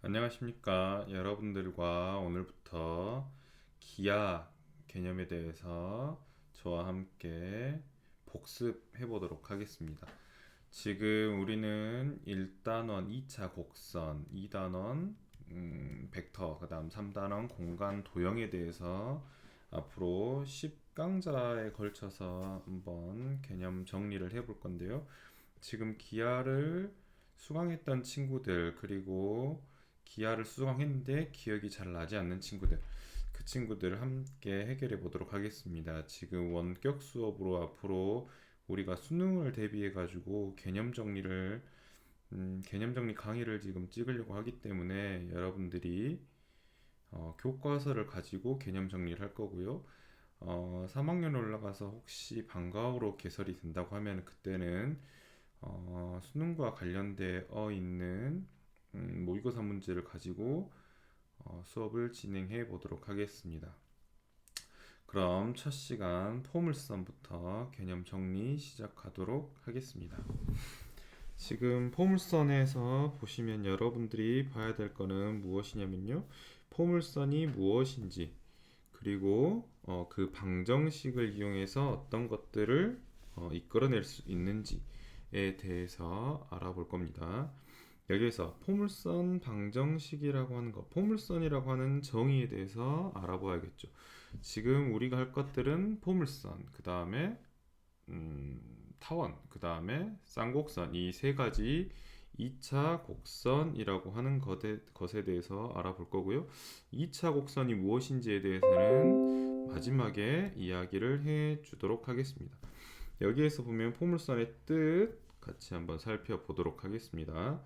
안녕하십니까. 여러분들과 오늘부터 기하 개념에 대해서 저와 함께 복습해 보도록 하겠습니다. 지금 우리는 1단원 2차 곡선, 2단원 벡터, 그 다음 3단원 공간 도형에 대해서 앞으로 10강좌에 걸쳐서 한번 개념 정리를 해 볼 건데요. 지금 기하를 수강했던 친구들, 그리고 기하를 수강했는데 기억이 잘 나지 않는 친구들, 그 친구들을 함께 해결해 보도록 하겠습니다. 지금 원격 수업으로 앞으로 우리가 수능을 대비해 가지고 개념 정리 강의를 지금 찍으려고 하기 때문에 여러분들이 교과서를 가지고 개념 정리를 할 거고요. 3학년 올라가서 혹시 방과후로 개설이 된다고 하면 그때는 수능과 관련되어 있는 모의고사 문제를 가지고 수업을 진행해 보도록 하겠습니다. 그럼 첫 시간 포물선부터 개념 정리 시작하도록 하겠습니다. 지금 포물선에서 보시면 여러분들이 봐야 될 거는 무엇이냐면요. 포물선이 무엇인지, 그리고 그 방정식을 이용해서 어떤 것들을 이끌어낼 수 있는지에 대해서 알아볼 겁니다. 여기에서 포물선 방정식이라고 하는 것, 포물선이라고 하는 정의에 대해서 알아봐야겠죠. 지금 우리가 할 것들은 포물선, 그 다음에 타원, 그 다음에 쌍곡선, 이 세 가지 2차 곡선이라고 하는 것에 대해서 알아볼 거고요. 2차 곡선이 무엇인지에 대해서는 마지막에 이야기를 해 주도록 하겠습니다. 여기에서 보면 포물선의 뜻 같이 한번 살펴보도록 하겠습니다.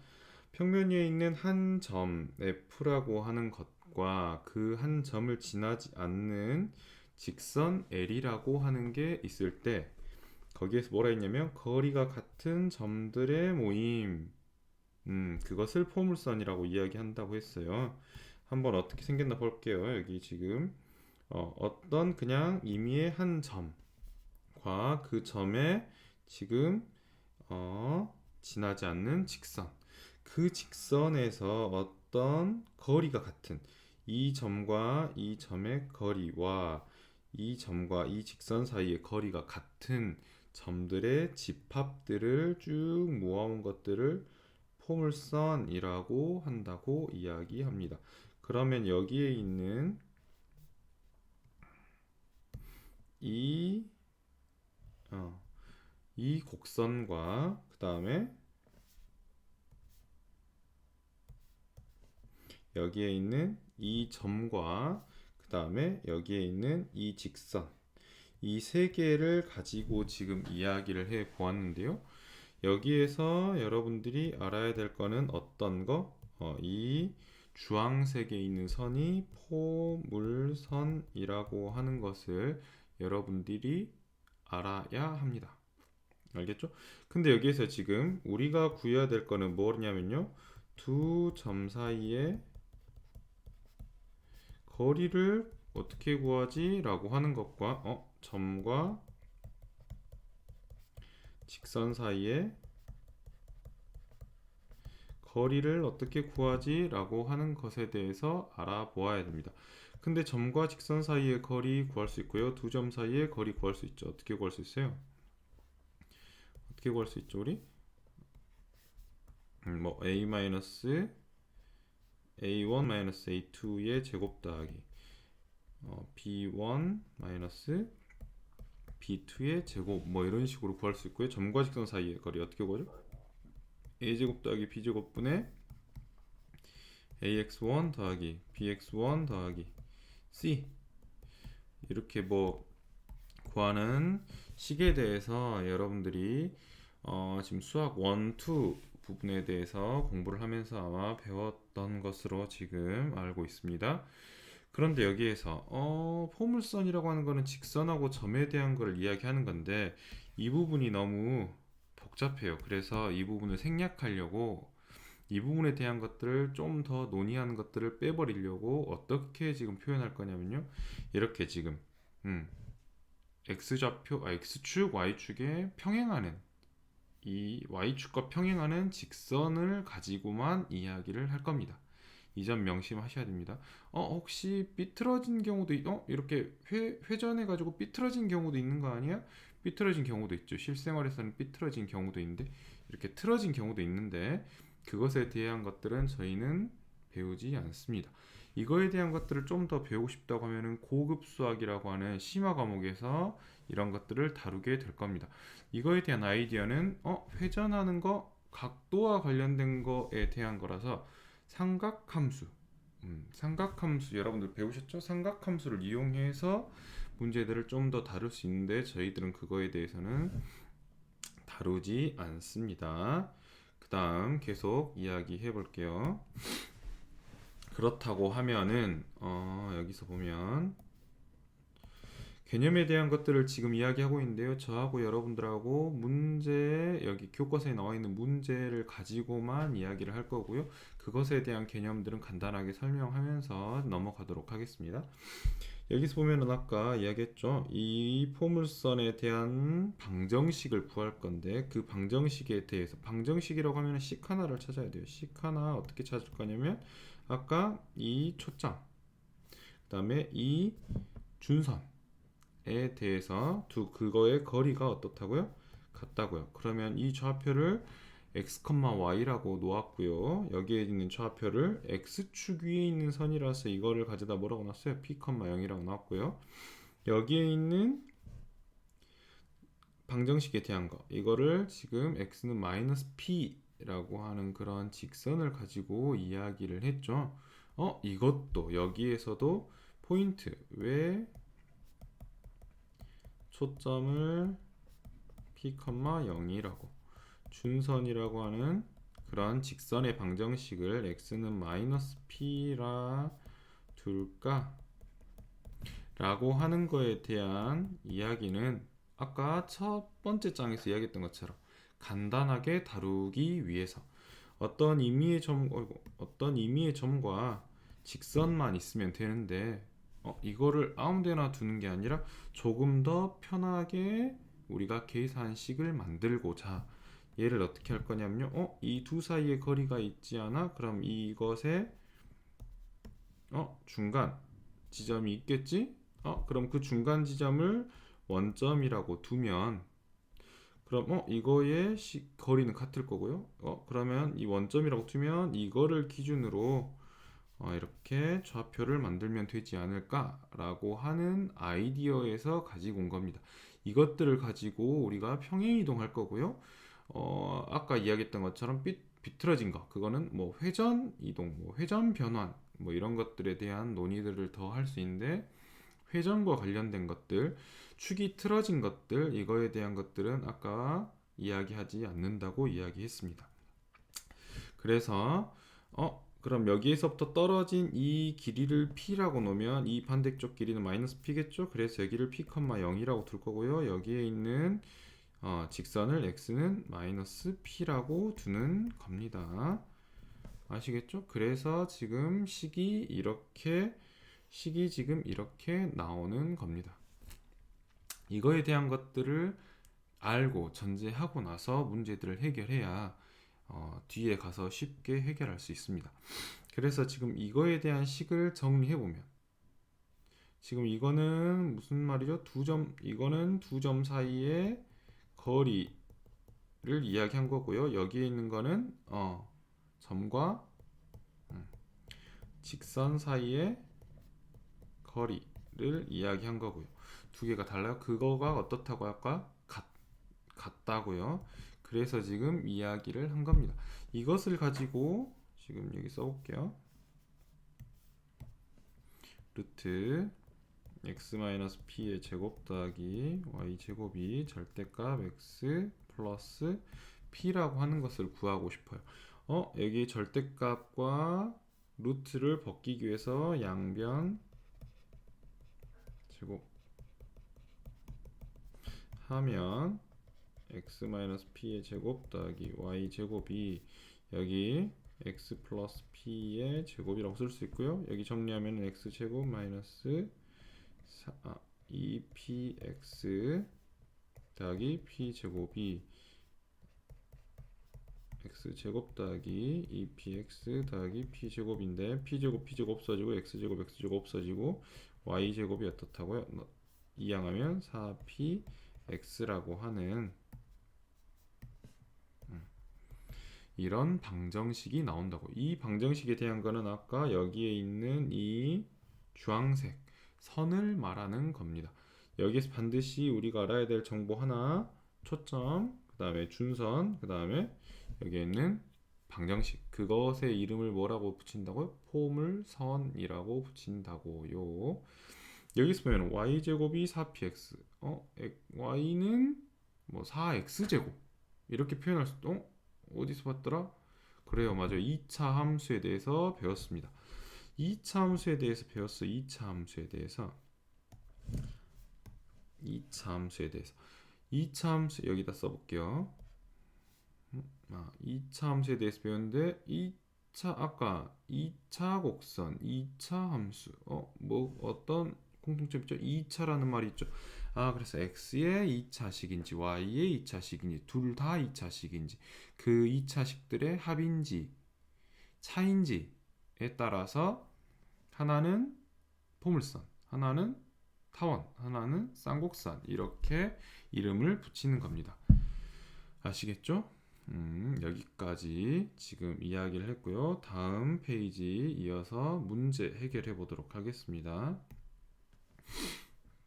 평면 위에 있는 한 점 F라고 하는 것과 그 한 점을 지나지 않는 직선 L이라고 하는 게 있을 때 거기에서 뭐라 했냐면 거리가 같은 점들의 모임, 그것을 포물선이라고 이야기한다고 했어요. 한번 어떻게 생겼나 볼게요. 여기 지금 어떤 그냥 임의의 한 점과 그 점에 지금 지나지 않는 직선, 그 직선에서 어떤 거리가 같은 이 점과 이 점의 거리와 이 점과 이 직선 사이의 거리가 같은 점들의 집합들을 쭉 모아온 것들을 포물선이라고 한다고 이야기합니다. 그러면 여기에 있는 이, 이 곡선과 그 다음에 여기에 있는 이 점과 그 다음에 여기에 있는 이 직선, 이 세 개를 가지고 지금 이야기를 해 보았는데요. 여기에서 여러분들이 알아야 될 거는 어떤 거? 이 주황색에 있는 선이 포물선이라고 하는 것을 여러분들이 알아야 합니다. 알겠죠? 근데 여기에서 지금 우리가 구해야 될 거는 뭐냐면요. 두 점 사이에 거리를 어떻게 구하지? 라고 하는 것과 점과 직선 사이에 거리를 어떻게 구하지? 라고 하는 것에 대해서 알아보아야 됩니다. 근데 점과 직선 사이의 거리 구할 수 있고요. 두 점 사이의 거리 구할 수 있죠. 어떻게 구할 수 있어요? 어떻게 구할 수 있죠, 우리? a-a1-a2의 제곱 더하기 b1 b2의 제곱 이런 식으로 구할 수 있고요. 점과 직선 사이의 거리 어떻게 구하죠? a제곱 더하기 b제곱분의 ax1 더하기 bx1 더하기 c, 이렇게 구하는 식에 대해서 여러분들이 지금 수학 1, 2 부분에 대해서 공부를 하면서 아마 배웠던 것으로 지금 알고 있습니다. 그런데 여기에서 포물선이라고 하는 거는 직선하고 점에 대한 걸 이야기하는 건데 이 부분이 너무 복잡해요. 그래서 이 부분을 생략하려고 이 부분에 대한 것들을 좀 더 논의하는 것들을 빼버리려고 어떻게 지금 표현할 거냐면요. 이렇게 지금 x축, y축에 평행하는 이 y축과 평행하는 직선을 가지고만 이야기를 할 겁니다. 이 점 명심하셔야 됩니다. 혹시 삐뚤어진 경우도 이렇게 회전해 가지고 삐뚤어진 경우도 있는 거 아니야? 삐뚤어진 경우도 있죠. 실생활에서는 삐뚤어진 경우도 있는데 이렇게 틀어진 경우도 있는데 그것에 대한 것들은 저희는 배우지 않습니다. 이거에 대한 것들을 좀 더 배우고 싶다고 하면은 고급 수학이라고 하는 심화 과목에서 이런 것들을 다루게 될 겁니다. 이거에 대한 아이디어는 회전하는 거 각도와 관련된 거에 대한 거라서 삼각함수 삼각함수 여러분들 배우셨죠? 삼각함수를 이용해서 문제들을 좀 더 다룰 수 있는데 저희들은 그거에 대해서는 다루지 않습니다. 그 다음 계속 이야기해 볼게요. 그렇다고 하면은 여기서 보면 개념에 대한 것들을 지금 이야기하고 있는데요. 저하고 여러분들하고 문제 여기 교과서에 나와 있는 문제를 가지고만 이야기를 할 거고요. 그것에 대한 개념들은 간단하게 설명하면서 넘어가도록 하겠습니다. 여기서 보면은 아까 이야기했죠. 이 포물선에 대한 방정식을 구할 건데 그 방정식에 대해서 방정식이라고 하면 식 하나를 찾아야 돼요. 식 하나 어떻게 찾을 거냐면 아까 이 초점 그 다음에 이 준선에 대해서 그거의 거리가 어떻다고요? 같다고요. 그러면 이 좌표를 x, y라고 놓았고요. 여기에 있는 좌표를 x축 위에 있는 선이라서 이거를 가져다 뭐라고 놨어요? p, 0이라고 놨고요. 여기에 있는 방정식에 대한 거 이거를 지금 x는 마이너스 p라고 하는 그런 직선을 가지고 이야기를 했죠. 이것도 여기에서도 포인트 왜 초점을 p, 0이라고 준선이라고 하는 그런 직선의 방정식을 x는 마이너스 p라 둘까? 라고 하는 거에 대한 이야기는 아까 첫 번째 장에서 이야기했던 것처럼 간단하게 다루기 위해서 어떤 의미의 점과 직선만 있으면 되는데 이거를 아무데나 두는 게 아니라 조금 더 편하게 우리가 계산식을 만들고자 얘를 어떻게 할 거냐면요. 이 두 사이에 거리가 있지 않아? 그럼 이것의 중간 지점이 있겠지? 그럼 그 중간 지점을 원점이라고 두면 그럼 이거의 거리는 같을 거고요. 그러면 이 원점이라고 두면 이거를 기준으로 이렇게 좌표를 만들면 되지 않을까라고 하는 아이디어에서 가지고 온 겁니다. 이것들을 가지고 우리가 평행 이동할 거고요. 아까 이야기했던 것처럼 비틀어진 거 그거는 뭐 회전 이동, 뭐 회전 변환 뭐 이런 것들에 대한 논의들을 더 할 수 있는데 회전과 관련된 것들, 축이 틀어진 것들 이거에 대한 것들은 아까 이야기하지 않는다고 이야기했습니다. 그래서 그럼 여기에서부터 떨어진 이 길이를 p라고 놓으면 이 반대쪽 길이는 마이너스 p겠죠? 그래서 여기를 p, 0이라고 둘 거고요. 여기에 있는 직선을 x는 마이너스 p라고 두는 겁니다. 아시겠죠? 그래서 지금 식이 지금 이렇게 나오는 겁니다. 이거에 대한 것들을 알고 전제하고 나서 문제들을 해결해야 뒤에 가서 쉽게 해결할 수 있습니다. 그래서 지금 이거에 대한 식을 정리해보면 지금 이거는 무슨 말이죠? 이거는 두 점 사이의 거리를 이야기한 거고요. 여기에 있는 거는 점과 직선 사이의 거리를 이야기한 거고요. 두 개가 달라요. 그거가 어떻다고 할까? 같다고요. 그래서 지금 이야기를 한 겁니다. 이것을 가지고 지금 여기 써볼게요. 루트 x-p의 제곱 더하기 y 제곱이 절대값 x 플러스 p라고 하는 것을 구하고 싶어요. 여기 절대값과 루트를 벗기기 위해서 양변 제곱 하면 x-p의 제곱 더하기 y 제곱이 여기 x 플러스 p의 제곱이라고 쓸 수 있고요. 여기 정리하면 x 제곱 마이너스 2px 더하기 p 제곱이 x제곱 더하기 2px 더하기 p제곱인데 p제곱 없어지고 x제곱 없어지고 y제곱이 어떻다고요? 이항하면 4px라고 하는 이런 방정식이 나온다고. 이 방정식에 대한 거는 아까 여기에 있는 이 주황색 선을 말하는 겁니다. 여기서 반드시 우리가 알아야 될 정보 하나, 초점, 그 다음에 준선, 그 다음에 여기에 있는 방정식, 그것의 이름을 뭐라고 붙인다고요? 포물선이라고 붙인다고요. 여기서 보면 y제곱이 4px, y는 뭐 4x제곱 이렇게 표현할 수도, 어디서 봤더라? 그래요, 맞아요. 2차 함수에 대해서 배웠습니다. 2차 함수에 대해서 배웠어. 2차 함수에 대해서 2차 함수 여기다 써볼게요. 2차 함수에 대해서 배웠는데 아까 2차 곡선, 2차 함수, 뭐 어떤 공통점 있죠? 2차라는 말이 있죠. 그래서 x의 2차식인지 y의 2차식인지 둘 다 2차식인지 그 2차식들의 합인지 차인지에 따라서 하나는 포물선, 하나는 타원, 하나는 쌍곡선 이렇게 이름을 붙이는 겁니다. 아시겠죠? 여기까지 지금 이야기를 했고요. 다음 페이지 이어서 문제 해결해 보도록 하겠습니다.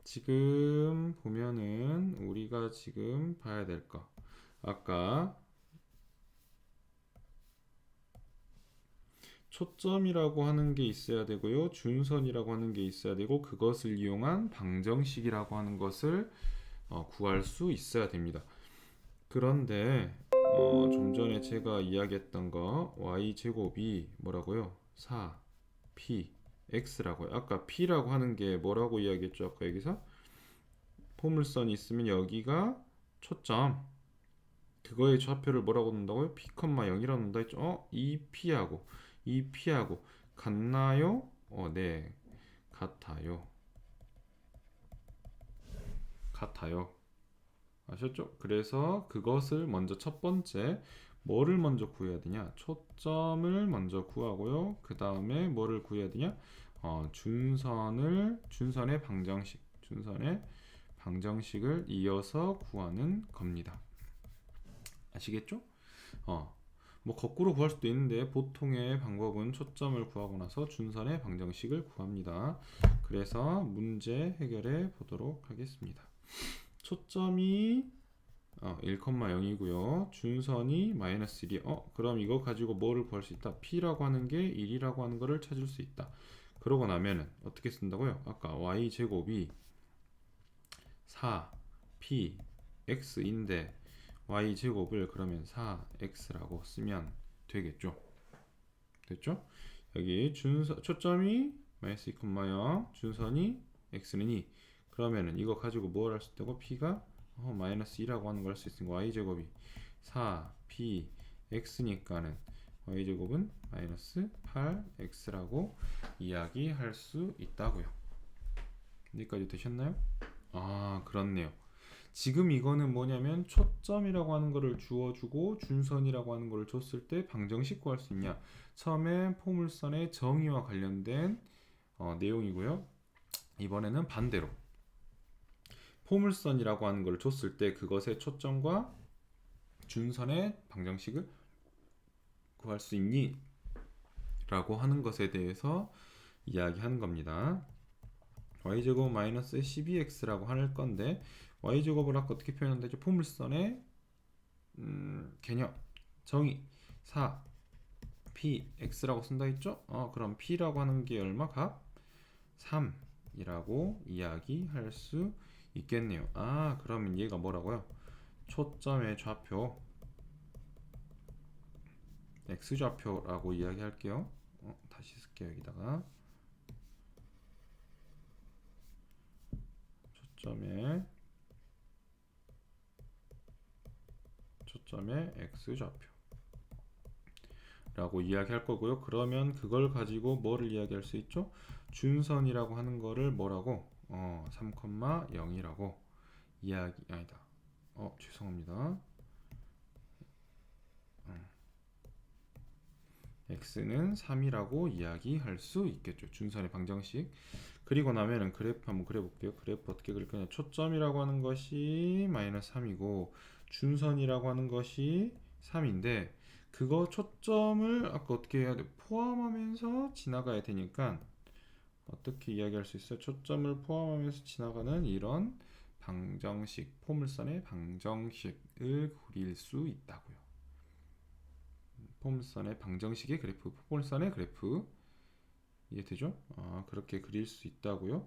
지금 보면은 우리가 지금 봐야 될 거, 아까 초점이라고 하는 게 있어야 되고요, 준선이라고 하는 게 있어야 되고, 그것을 이용한 방정식이라고 하는 것을 구할 수 있어야 됩니다. 그런데 좀 전에 제가 이야기했던 거 y제곱이 뭐라고요? 4px라고요. 아까 p라고 하는 게 뭐라고 이야기했죠? 아까 여기서 포물선이 있으면 여기가 초점, 그거의 좌표를 뭐라고 놓는다고요? p,0이라고 놓는다 했죠? 이 p하고 같나요? 네, 같아요. 아셨죠? 그래서 그것을 먼저 첫 번째 뭐를 먼저 구해야 되냐? 초점을 먼저 구하고요. 그 다음에 뭐를 구해야 되냐? 준선의 방정식을 이어서 구하는 겁니다. 아시겠죠? 뭐 거꾸로 구할 수도 있는데 보통의 방법은 초점을 구하고 나서 준선의 방정식을 구합니다. 그래서 문제 해결해 보도록 하겠습니다. 초점이 1,0이고요. 준선이 -1이. 그럼 이거 가지고 뭐를 구할 수 있다? p라고 하는 게 1이라고 하는 거를 찾을 수 있다. 그러고 나면은 어떻게 쓴다고요? 아까 y제곱이 4px인데 y제곱을 그러면 4x라고 쓰면 되겠죠. 됐죠? 여기 초점이 -2,0, 준선이 x는 2. 그러면은 이거 가지고 뭘 할 수 있다고? p가 -2라고 하는 걸 할 수 있으니까 y제곱이 4px니까는 y제곱은 -8x라고 이야기할 수 있다고요. 여기까지 되셨나요? 그렇네요. 지금 이거는 뭐냐면 초점이라고 하는 거를 주어주고 준선이라고 하는 거를 줬을 때 방정식 구할 수 있냐, 처음에 포물선의 정의와 관련된 내용이고요. 이번에는 반대로 포물선이라고 하는 걸 줬을 때 그것의 초점과 준선의 방정식을 구할 수 있니? 라고 하는 것에 대해서 이야기하는 겁니다. y제곱 -12x라고 할 건데 y제곱을 아까 어떻게 표현한다 했죠? 포물선의 개념, 정의 4px라고 쓴다 했죠? 그럼 p라고 하는 게 얼마? 각 3이라고 이야기할 수 있겠네요. 그러면 얘가 뭐라고요? 초점의 좌표 x좌표라고 이야기할게요. 다시 쓸게요. 여기다가 초점의 x좌표라고 이야기할 거고요. 그러면 그걸 가지고 뭐를 이야기할 수 있죠? 준선이라고 하는 거를 뭐라고? 3,0이라고 이야기, 아니다. 죄송합니다. x는 3이라고 이야기할 수 있겠죠. 준선의 방정식. 그리고 나면은 그래프 한번 그려볼게요. 그래프 어떻게 그릴 거냐. 초점이라고 하는 것이 마이너스 3이고 준선이라고 하는 것이 3인데 그거 초점을 아까 어떻게 해야 돼? 포함하면서 지나가야 되니까 어떻게 이야기할 수 있어요? 초점을 포함하면서 지나가는 이런 방정식, 포물선의 방정식을 그릴 수 있다고요. 포물선의 방정식의 그래프, 포물선의 그래프 이해되죠? 그렇게 그릴 수 있다고요.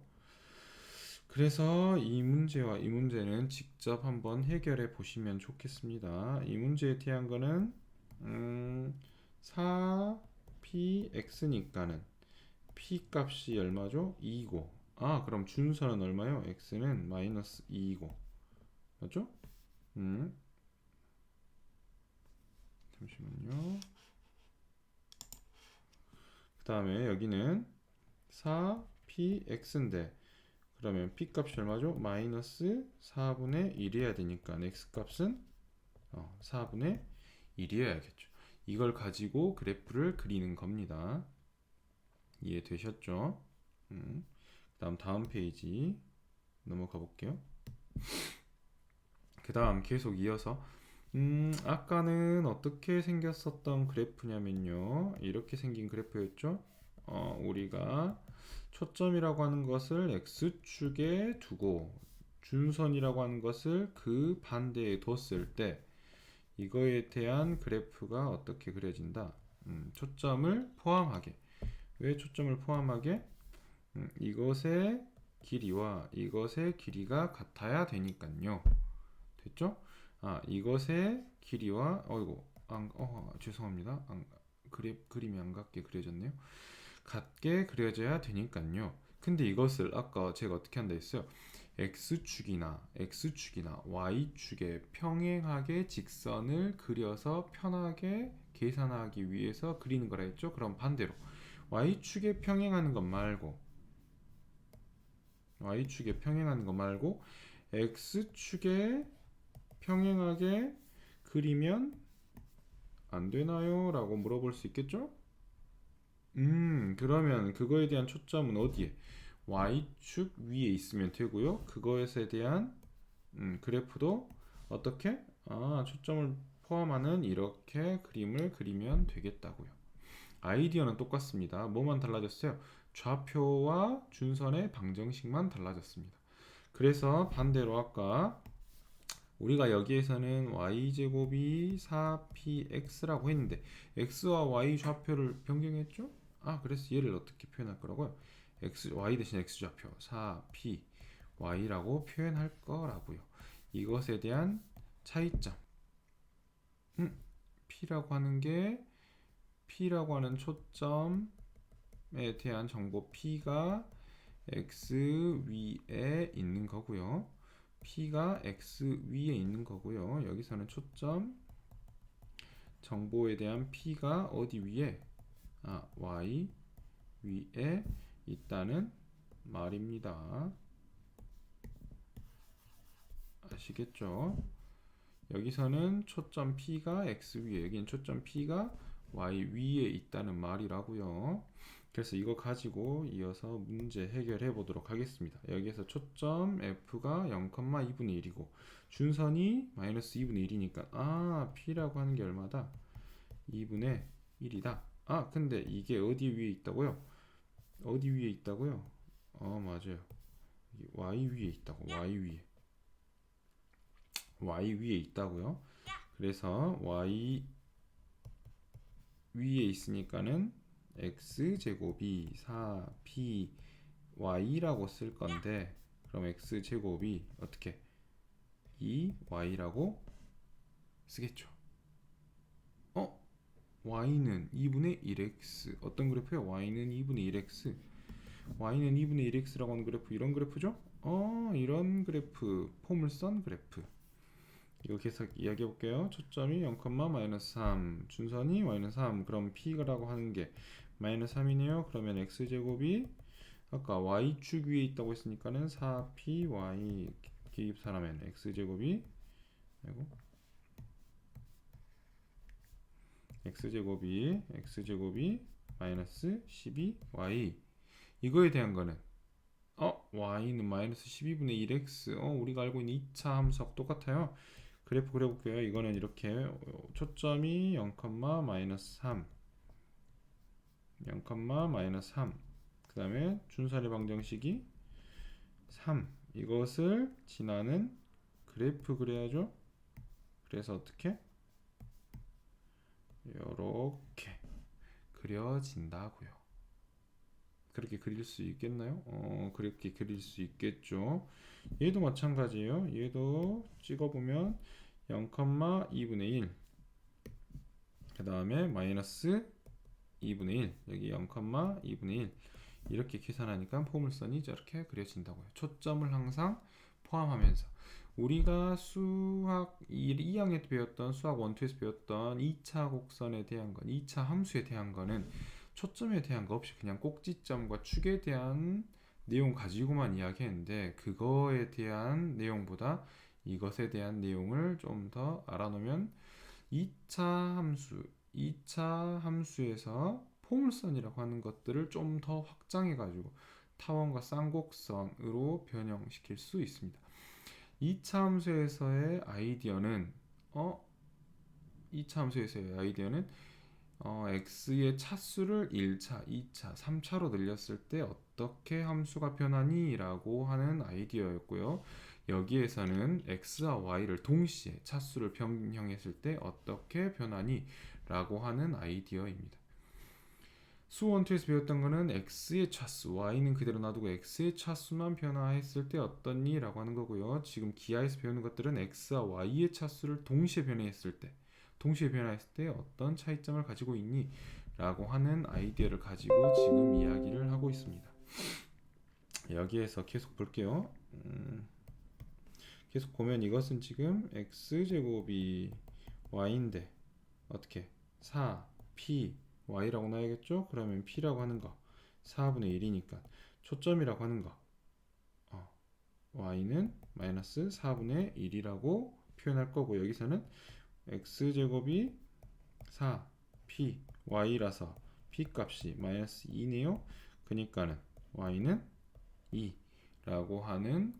그래서 이 문제와 이 문제는 직접 한번 해결해 보시면 좋겠습니다. 이 문제에 대한 거는 4px니까는 p 값이 얼마죠? 2고 그럼 준선은 얼마요? x는 마이너스 2이고 맞죠? 잠시만요. 그 다음에 여기는 4px인데 그러면 p 값이 얼마죠? 마이너스 4분의 1이어야 되니까 x 값은 4분의 1이어야겠죠. 이걸 가지고 그래프를 그리는 겁니다. 이해되셨죠? 다음 페이지 넘어가 볼게요. 그 다음 계속 이어서 아까는 어떻게 생겼었던 그래프냐면요. 이렇게 생긴 그래프였죠. 우리가 초점이라고 하는 것을 x축에 두고 준선이라고 하는 것을 그 반대에 뒀을 때 이거에 대한 그래프가 어떻게 그려진다. 초점을 포함하게. 왜 초점을 포함하게? 이것의 길이와 이것의 길이가 같아야 되니까요. 됐죠? 이것의 길이와 죄송합니다. 그림이 안 같게 그려졌네요. 같게 그려져야 되니까요. 근데 이것을 아까 제가 어떻게 한다 했어요? x축이나 y축에 평행하게 직선을 그려서 편하게 계산하기 위해서 그리는 거라 했죠? 그럼 반대로 y축에 평행하는 것 말고 x축에 평행하게 그리면 안 되나요? 라고 물어볼 수 있겠죠? 그러면 그거에 대한 초점은 어디에? y축 위에 있으면 되고요. 그것에 대한 그래프도 어떻게? 초점을 포함하는 이렇게 그림을 그리면 되겠다고요. 아이디어는 똑같습니다. 뭐만 달라졌어요? 좌표와 준선의 방정식만 달라졌습니다. 그래서 반대로 아까 우리가 여기에서는 y제곱이 4px라고 했는데 x와 y 좌표를 변경했죠? 그래서 얘를 어떻게 표현할 거라고요? y 대신 x좌표 4p y라고 표현할 거라고요. 이것에 대한 차이점 p라고 하는 초점에 대한 정보 p가 x 위에 있는 거고요. p가 x 위에 있는 거고요. 여기서는 초점 정보에 대한 p가 어디 위에? y 위에 있다는 말입니다. 아시겠죠? 여기서는 초점 p가 x 위에, 여기는 초점 p가 y 위에 있다는 말이라고요. 그래서 이거 가지고 이어서 문제 해결해 보도록 하겠습니다. 여기에서 초점 f가 0,2분의 1이고 준선이 마이너스 2분의 1이니까 p라고 하는 게 얼마다? 2분의 1이다. 근데 이게 어디 위에 있다고요? 어디 위에 있다고요? 맞아요. y 위에 있다고. y 위에 있다고요. 그래서 y 위에 있으니까는 x제곱이 4py라고 쓸 건데 그럼 x제곱이 어떻게 2y라고 쓰겠죠. y는 2분의 1x 어떤 그래프요? y는 2분의 1x y는 2분의 1x라고 하는 그래프 이런 그래프죠? 이런 그래프 포물선 그래프 이거 계속 이야기해 볼게요. 초점이 0, 마이너스 3 준선이 마이너스 3 그럼 p라고 하는 게 마이너스 3이네요. 그러면 x제곱이 아까 y축 위에 있다고 했으니까는 4py 기입사라면 x제곱이 x제곱이 마이너스 12y. 이거에 대한 거는 y는 마이너스 12분의 1x. 우리가 알고 있는 2차 함수하고 똑같아요. 그래프 그려볼게요. 이거는 이렇게 초점이 0, 마이너스 3, 0, 마이너스 3. 그 다음에 준선의 방정식이 3. 이것을 지나는 그래프 그려야죠. 그래서 어떻게? 이렇게 그려진다고요. 그렇게 그릴 수 있겠나요? 그렇게 그릴 수 있겠죠. 얘도 마찬가지예요. 얘도 찍어보면 0, 2분의 1. 그 다음에 마이너스 2분의 1. 여기 0, 2분의 1. 이렇게 계산하니까 포물선이 저렇게 그려진다고요. 초점을 항상 포함하면서. 우리가 수학 2학년 때 배웠던 수학 1, 2에서 배웠던 2차 곡선에 대한 건, 2차 함수에 대한 거는 초점에 대한 거 없이 그냥 꼭지점과 축에 대한 내용 가지고만 이야기했는데, 그거에 대한 내용보다 이것에 대한 내용을 좀 더 알아놓으면 2차 함수에서 포물선이라고 하는 것들을 좀 더 확장해가지고 타원과 쌍곡선으로 변형시킬 수 있습니다. 2차 함수에서의 아이디어는 2차 함수에서의 아이디어는 x의 차수를 1차, 2차, 3차로 늘렸을 때 어떻게 함수가 변하니? 라고 하는 아이디어였고요. 여기에서는 x와 y를 동시에 차수를 변형했을 때 어떻게 변하니? 라고 하는 아이디어입니다. 수 1, 2에서 배웠던 거는 x의 차수, y는 그대로 놔두고 x의 차수만 변화했을 때 어떠니? 라고 하는 거고요. 지금 기하에서 배우는 것들은 x와 y의 차수를 동시에 변화했을 때 어떤 차이점을 가지고 있니? 라고 하는 아이디어를 가지고 지금 이야기를 하고 있습니다. 여기에서 계속 볼게요. 계속 보면 이것은 지금 x제곱이 y인데 어떻게 4p y라고 나야겠죠? 그러면 p라고 하는 거 4분의 1이니까 초점이라고 하는 거 y는 마이너스 4분의 1이라고 표현할 거고, 여기서는 x제곱이 4p y라서 p 값이 마이너스 2네요. 그러니까는 y는 2라고 하는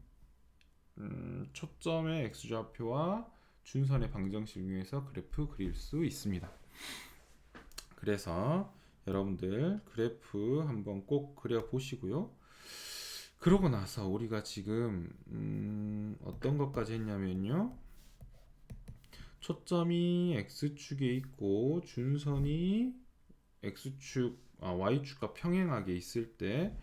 초점의 x좌표와 준선의 방정식 이용해서 그래프 그릴 수 있습니다. 그래서 여러분들 그래프 한번 꼭 그려 보시고요. 그러고 나서 우리가 지금 어떤 것까지 했냐면요, 초점이 x축에 있고 준선이 y축과 평행하게 있을 때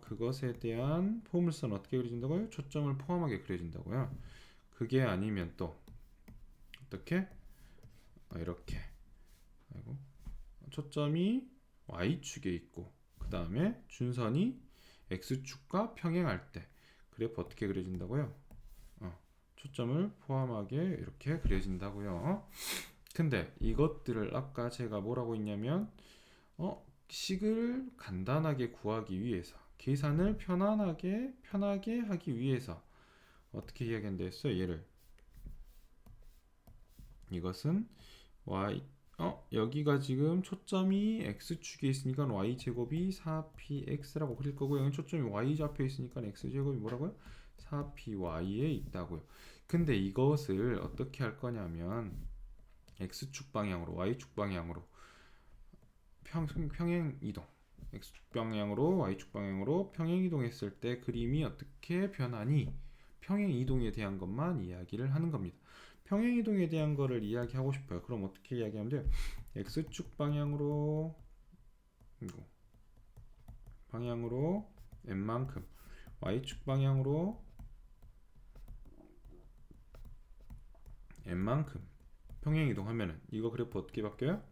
그것에 대한 포물선 어떻게 그려진다고요? 초점을 포함하게 그려진다고요. 그게 아니면 또 어떻게? 이렇게 초점이 y축에 있고 그 다음에 준선이 x축과 평행할 때 그래프 어떻게 그려진다고요? 초점을 포함하게 이렇게 그려진다고요. 근데 이것들을 아까 제가 뭐라고 했냐면 식을 간단하게 구하기 위해서, 계산을 편하게 하기 위해서 어떻게 이야기한다 했어요? 얘를 이것은 y 여기가 지금 초점이 x축에 있으니까 y제곱이 4px라고 그릴 거고요. 여기 초점이 y좌표에 있으니까 x제곱이 뭐라고요? 4py에 있다고요. 근데 이것을 어떻게 할 거냐면 x축 방향으로 y축 방향으로 평행 이동, x축 방향으로 y축 방향으로 평행 이동했을 때 그림이 어떻게 변하니? 평행 이동에 대한 것만 이야기를 하는 겁니다. 평행 이동에 대한 거를 이야기하고 싶어요. 그럼 어떻게 이야기하면 돼요? x축 방향으로 n만큼, y축 방향으로 n만큼 평행 이동하면은 이거 그래프 어떻게 바뀌어요?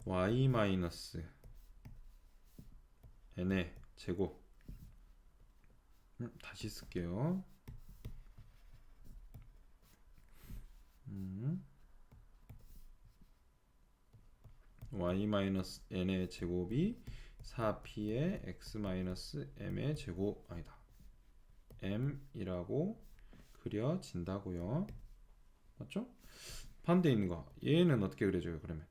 y 마이너스 n의 제곱. 다시 쓸게요. y 마이너스 n의 제곱이 4p의 x 마이너스 m의 제곱, 아니다, m이라고 그려진다고요. 맞죠? 반대 있는 거 얘는 어떻게 그려줘요? 그러면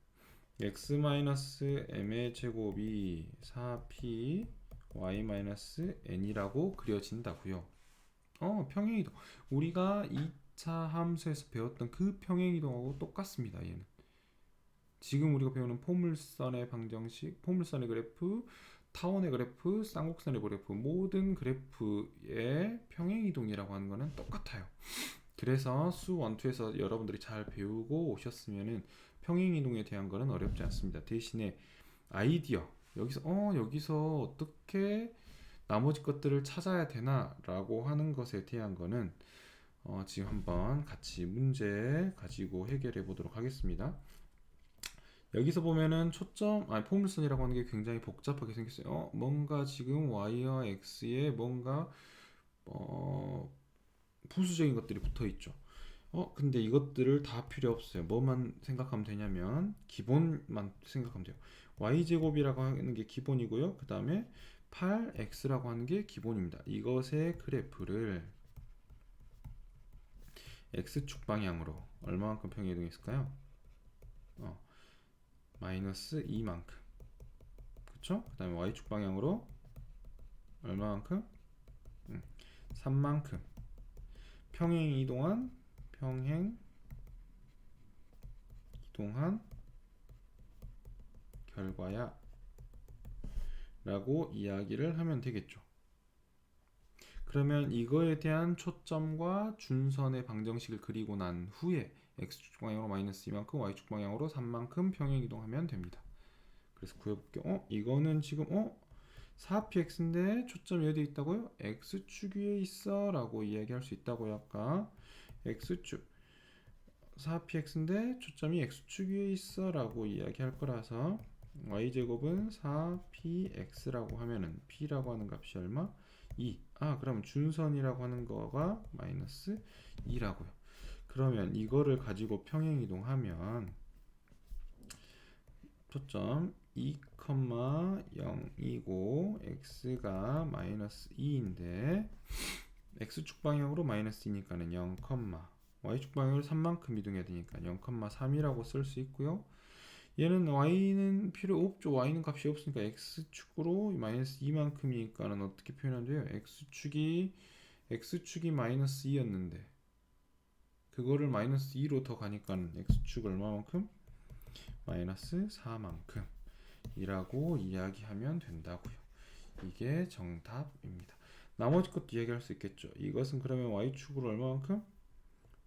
x-m의 제곱이 4p y-n이라고 그려진다고요. 평행이동. 우리가 2차 함수에서 배웠던 그 평행이동하고 똑같습니다. 얘는. 지금 우리가 배우는 포물선의 방정식, 포물선의 그래프, 타원의 그래프, 쌍곡선의 그래프, 모든 그래프의 평행이동이라고 하는 거는 똑같아요. 그래서 수 1, 2에서 여러분들이 잘 배우고 오셨으면은 평행이동에 대한 거는 어렵지 않습니다. 대신에 아이디어, 여기서 어떻게 나머지 것들을 찾아야 되나라고 하는 것에 대한 거는 지금 한번 같이 문제 가지고 해결해 보도록 하겠습니다. 여기서 보면은 포물선이라고 하는 게 굉장히 복잡하게 생겼어요. 뭔가 지금 y와 x에 뭔가 부수적인 것들이 붙어 있죠. 근데 이것들을 다 필요 없어요. 뭐만 생각하면 되냐면 기본만 생각하면 돼요. y제곱이라고 하는 게 기본이고요. 그 다음에 8x라고 하는 게 기본입니다. 이것의 그래프를 x축 방향으로 얼마만큼 평행이동했을까요? 마이너스 2만큼. 그쵸? 그 다음에 y축 방향으로 얼마만큼? 3만큼. 평행 이동한 결과야 라고 이야기를 하면 되겠죠. 그러면 이거에 대한 초점과 준선의 방정식을 그리고 난 후에 x축 방향으로 마이너스 2만큼 y축 방향으로 3만큼 평행이동하면 됩니다. 그래서 구해볼게요. 이거는 지금 4px인데 초점이 어디에 있다고요? x축 위에 있어 라고 이야기할 수 있다고요. 아까 x축 4px인데 초점이 x축 위에 있어 라고 이야기할 거라서 y제곱은 4px라고 하면은 p라고 하는 값이 얼마? 2. 그럼 준선이라고 하는 거가 마이너스 2라고요. 그러면 이거를 가지고 평행이동하면 초점 2,0이고 x가 마이너스 2인데 x축 방향으로 마이너스 2니까는 0, y축 방향으로 3만큼 이동해야 되니까 0,3이라고 쓸 수 있고요. 얘는 y는 필요 없죠. y는 값이 없으니까 x축으로 마이너스 2만큼이니까는 어떻게 표현하면 돼요? x축이 마이너스 2였는데 그거를 마이너스 2로 더 가니까는 x축 얼마만큼? 마이너스 4만큼 이라고 이야기하면 된다고요. 이게 정답입니다. 나머지 것도 이야기할 수 있겠죠. 이것은 그러면 y축으로 얼마만큼?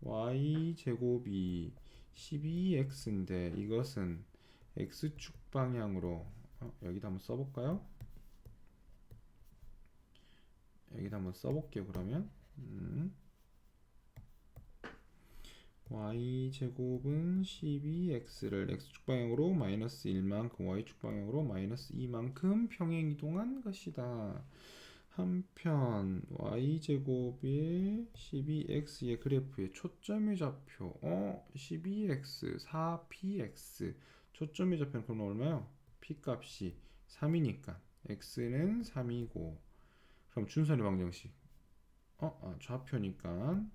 y제곱이 12x인데 이것은 x축 방향으로 여기다 한번 써볼까요? 여기다 한번 써볼게요. 그러면 y제곱은 12x를 x축 방향으로 마이너스 1만큼 y축 방향으로 마이너스 2만큼 평행이동한 것이다. 한편 y제곱의 12x의 그래프에 초점의 좌표 12x 4px 초점의 좌표는 그럼 얼마요? p값이 3이니까 x는 3이고 그럼 준선의 방정식 좌표니까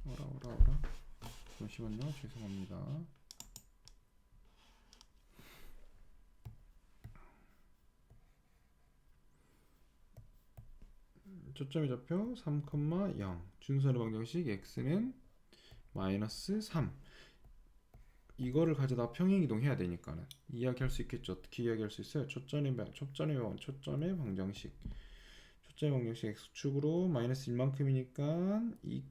어라 잠시만요. 죄송합니다. 초점의 좌표 3,0 준선의 방정식 x는 마이너스 3 이거를 가져다 평행이동 해야 되니까는 이야기할 수 있겠죠. 어떻게 이야기할 수 있어요? 초점의 방정식 x축으로 마이너스 1만큼이니까 2,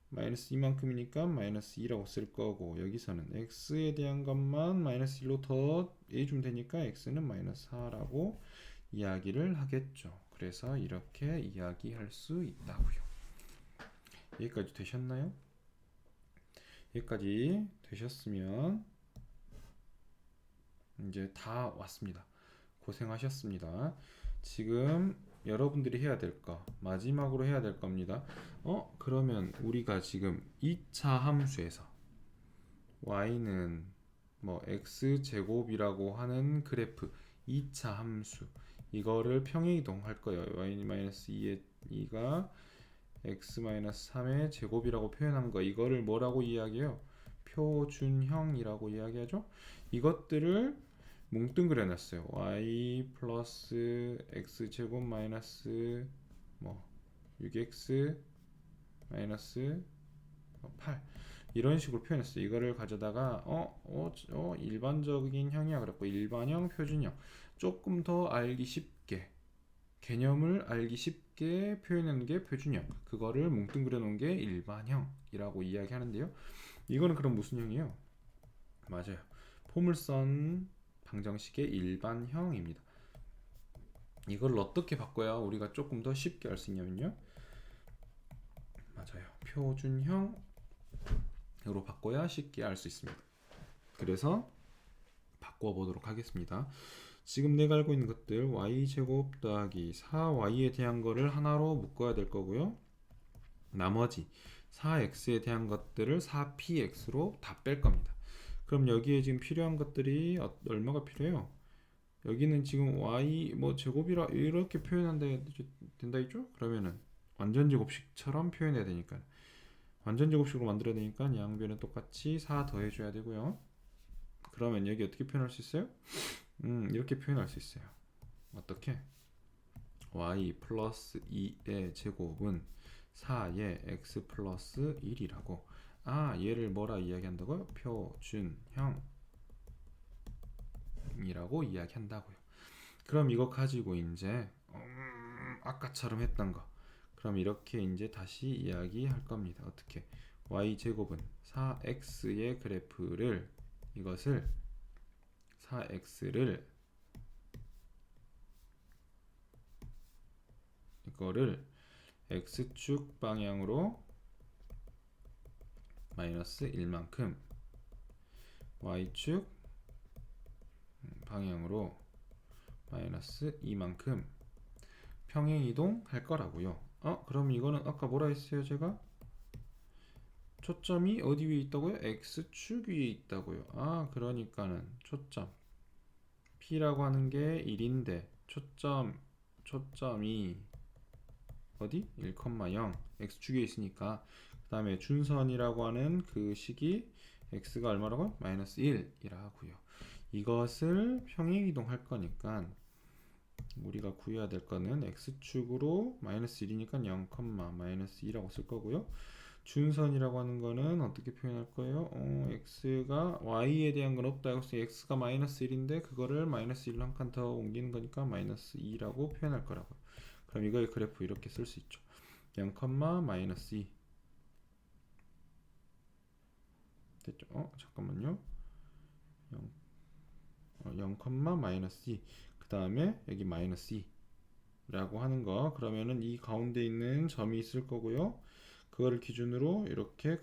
마이너스 2만큼이니까 마이너스 2라고 쓸 거고 여기서는 x에 대한 것만 마이너스 1로 더 해주면 되니까 x는 마이너스 4라고 이야기를 하겠죠. 그래서 이렇게 이야기할 수 있다고요. 여기까지 되셨나요? 여기까지 되셨으면 이제 다 왔습니다. 고생하셨습니다. 지금 여러분들이 해야 될 거 마지막으로 해야 될 겁니다. 그러면 우리가 지금 2차 함수에서 y는 뭐 x제곱이라고 하는 그래프 2차 함수 이거를 평행이동할 거예요. y-2의 2가 x-3의 제곱이라고 표현한 거, 이거를 뭐라고 이야기해요? 표준형이라고 이야기하죠. 이것들을 뭉뚱그려 놨어요. y 플러스 x제곱 마이너스 뭐 6x 마이너스 8 이런 식으로 표현했어요. 이거를 가져다가 일반적인 형이야 그랬고, 일반형, 표준형, 조금 더 알기 쉽게, 개념을 알기 쉽게 표현하는 게 표준형, 그거를 뭉뚱그려 놓은 게 일반형이라고 이야기하는데요. 이거는 그럼 무슨 형이에요? 맞아요. 포물선 방정식의 일반형입니다. 이걸 어떻게 바꿔야 우리가 조금 더 쉽게 알 수 있냐면요. 맞아요. 표준형으로 바꿔야 쉽게 알 수 있습니다. 그래서 바꿔보도록 하겠습니다. 지금 내가 알고 있는 것들 y제곱 더하기 4y에 대한 거를 하나로 묶어야 될 거고요. 나머지 4x에 대한 것들을 4px로 다 뺄 겁니다. 그럼 여기에 지금 필요한 것들이 얼마가 필요해요? 여기는 지금 y 뭐 제곱이라 이렇게 표현한다 된다 했죠? 그러면은 완전 제곱식처럼 표현해야 되니까, 완전 제곱식으로 만들어야 되니까 양변은 똑같이 4 더해줘야 되고요. 그러면 여기 어떻게 표현할 수 있어요? 이렇게 표현할 수 있어요. 어떻게? y 플러스 2의 제곱은 4의 x 플러스 1이라고. 얘를 뭐라 이야기한다고요? 표준형이라고 이야기한다고요. 그럼 이거 가지고 이제 아까처럼 했던 거, 그럼 이렇게 이제 다시 이야기할 겁니다. 어떻게? y 제곱은 4x의 그래프를, 이것을 4x를 이거를 x축 방향으로 마이너스 1만큼, y축 방향으로 마이너스 2만큼 평행이동 할 거라고요. 그럼 이거는 아까 뭐라 했어요? 제가 초점이 어디 위에 있다고요? x축 위에 있다고요. 그러니까는 초점 P라고 하는 게 1인데 초점이 어디? 1,0 x축에 있으니까, 그 다음에 준선이라고 하는 그 식이 x가 얼마라고? 마이너스 1이라고요. 이것을 평행이동 할 거니까 우리가 구해야 될 거는 x축으로 마이너스 1이니까 0, 마이너스 2라고 쓸 거고요. 준선이라고 하는 거는 어떻게 표현할 거예요? x가 y에 대한 건 없다. 그래서 x가 마이너스 1인데 그거를 마이너스 1로 한 칸 더 옮기는 거니까 마이너스 2라고 표현할 거라고요. 그럼 이거의 그래프 이렇게 쓸 수 있죠. 0, 마이너스 2 됐죠? 잠깐만요. 0, 마이너스 2, 그 다음에 여기 마이너스 2 라고 하는 거, 그러면은 이 가운데 있는 점이 있을 거고요. 그거를 기준으로 이렇게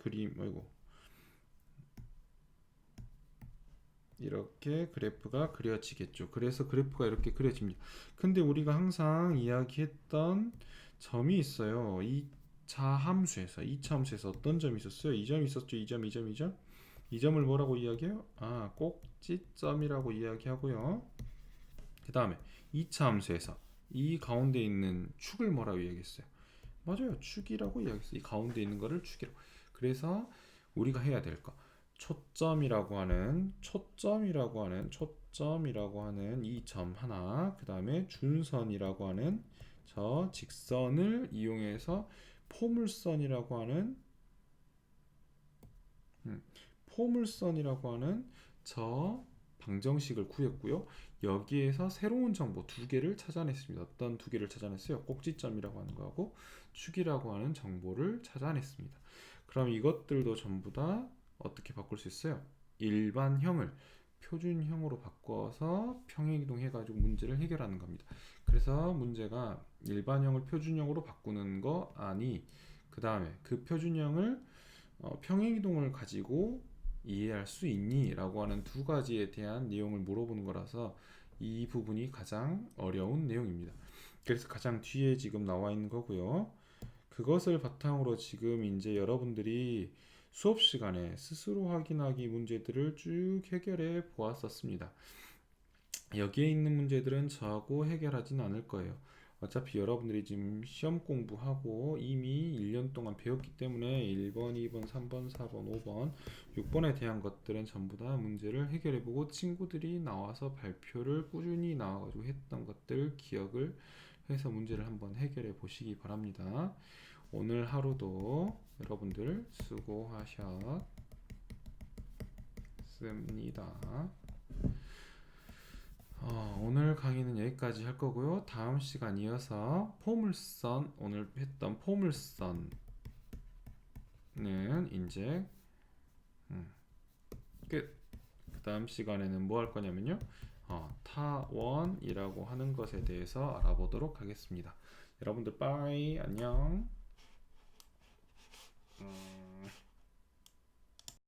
이렇게 그래프가 그려지겠죠. 그래서 그래프가 이렇게 그려집니다. 근데 우리가 항상 이야기했던 점이 있어요. 2차 함수에서 어떤 점이 있었어요? 이 점이 있었죠. 이 점. 이 점을 뭐라고 이야기해요? 꼭지점이라고 이야기하고요. 그 다음에 2차 함수에서 이 가운데 있는 축을 뭐라고 이야기했어요? 맞아요. 축이라고 이야기했어요. 이 가운데 있는 거를 축이라고. 그래서 우리가 해야 될 거, 초점이라고 하는 이 점 하나, 그 다음에 준선이라고 하는 저 직선을 이용해서 포물선이라고 하는 저 방정식을 구했고요. 여기에서 새로운 정보 두 개를 찾아냈습니다. 어떤 두 개를 찾아냈어요? 꼭지점이라고 하는 거하고 축이라고 하는 정보를 찾아냈습니다. 그럼 이것들도 전부 다 어떻게 바꿀 수 있어요? 일반형을 표준형으로 바꿔서 평행이동 해가지고 문제를 해결하는 겁니다. 그래서 문제가 일반형을 표준형으로 바꾸는 거 그 다음에 그 표준형을 평행이동을 가지고 이해할 수 있니? 라고 하는 두 가지에 대한 내용을 물어보는 거라서 이 부분이 가장 어려운 내용입니다. 그래서 가장 뒤에 지금 나와 있는 거고요. 그것을 바탕으로 지금 이제 여러분들이 수업 시간에 스스로 확인하기 문제들을 쭉 해결해 보았었습니다. 여기에 있는 문제들은 저하고 해결하진 않을 거예요. 어차피 여러분들이 지금 시험 공부하고 이미 1년 동안 배웠기 때문에 1번, 2번, 3번, 4번, 5번, 6번에 대한 것들은 전부 다 문제를 해결해보고 친구들이 나와서 발표를 꾸준히 나와가지고 했던 것들 기억을 해서 문제를 한번 해결해 보시기 바랍니다. 오늘 하루도 여러분들 수고하셨습니다. 오늘 강의는 여기까지 할 거고요. 다음 시간 이어서 포물선, 오늘 했던 포물선은 이제 끝. 그 다음 시간에는 뭐 할 거냐면요. 타원이라고 하는 것에 대해서 알아보도록 하겠습니다. 여러분들 빠이 안녕.